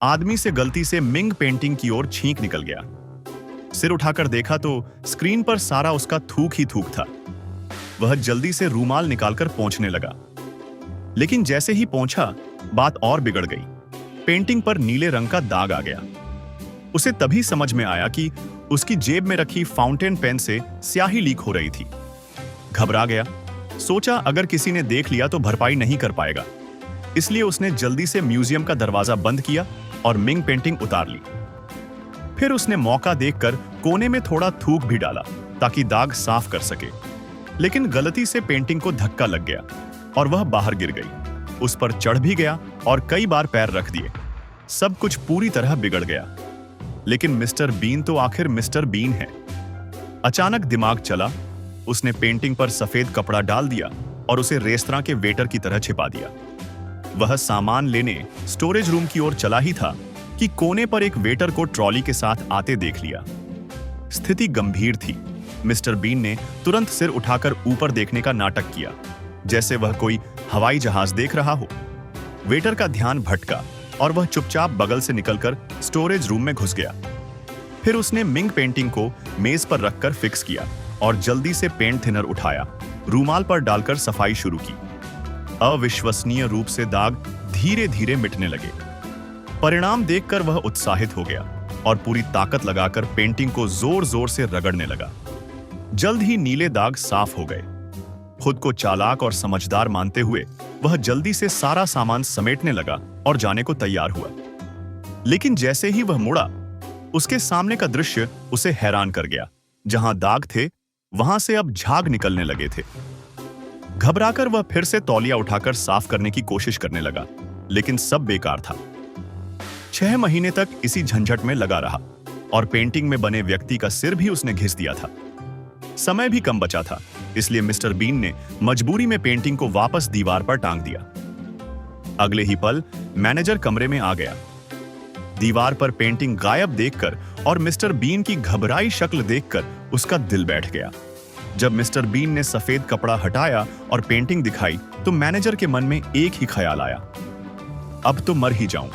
आदमी से गलती से मिंग पेंटिंग की ओर छींक निकल गया। सिर उठाकर देखा तो स्क्रीन पर सारा उसका थूक ही थूक था। वह जल्दी से रूमाल निकालकर पोंछने लगा, लेकिन जैसे ही पोंछा बात और बिगड़ गई। पेंटिंग पर नीले रंग का दाग आ गया। उसे तभी समझ में आया कि उसकी जेब में रखी फाउंटेन पेन से स्याही लीक हो रही थी। घबरा गया, सोचा अगर किसी ने देख लिया तो भरपाई नहीं कर पाएगा। इसलिए उसने जल्दी से म्यूजियम का दरवाजा बंद किया और मिंग पेंटिंग उतार ली। फिर उसने मौका देखकर कोने में थोड़ा थूक भी डाला ताकि दाग साफ कर सके, लेकिन गलती से पेंटिंग को धक्का लग गया और वह बाहर गिर गई। उस पर चढ़ भी गया और कई बार पैर रख दिए। सब कुछ पूरी तरह बिगड़ गया। लेकिन मिस्टर बीन तो आखिर मिस्टर बीन है। अचानक दिमाग चला। उसने पेंटिंग पर सफेद कपड़ा डाल दिया और उसे रेस्तरां के वेटर की तरह छिपा दिया। वह सामान लेने स्टोरेज रूम की ओर चला ही था कि कोने पर एक वेटर को ट्रॉली के साथ आते देख लिया। स्थिति गंभीर थी। मिस्टर बीन ने तुरंत सिर उठाकर ऊपर देखने का नाटक किया, जैसे वह कोई हवाई जहाज देख रहा हो। वेटर का ध्यान भटका और वह चुपचाप बगल से निकलकर स्टोरेज रूम में घुस गया। फिर उसने मिंग पेंटिंग को मेज पर रखकर फिक्स किया और जल्दी से पेंट थिनर उठाया, रूमाल पर डालकर सफाई शुरू की। अविश्वसनीय रूप से दाग धीरे धीरे मिटने लगे। परिणाम देखकर वह उत्साहित हो गया और पूरी ताकत लगाकर पेंटिंग को जोर जोर से रगड़ने लगा। जल्द ही नीले दाग साफ हो गए। खुद को चालाक और समझदार मानते हुए वह जल्दी से सारा सामान समेटने लगा और जाने को तैयार हुआ। लेकिन जैसे ही वह मुड़ा, उसके सामने का दृश्य उसे हैरान कर गया। जहां दाग थे वहां से अब झाग निकलने लगे थे। घबराकर वह फिर से तौलिया उठाकर साफ करने की कोशिश करने लगा, लेकिन सब बेकार था। 6 महीने तक इसी झंझट में लगा रहा और पेंटिंग में बने व्यक्ति का सिर भी उसने घिस दिया था। समय भी कम बचा था, इसलिए मिस्टर बीन ने मजबूरी में पेंटिंग को वापस दीवार पर टांग दिया। अगले ही पल मैनेजर कमरे में आ गया। दीवार पर पेंटिंग गायब देखकर और मिस्टर बीन की घबराई शक्ल देखकर उसका दिल बैठ गया। जब मिस्टर बीन ने सफेद कपड़ा हटाया और पेंटिंग दिखाई तो मैनेजर के मन में एक ही ख्याल आया, अब तो मर ही जाऊं।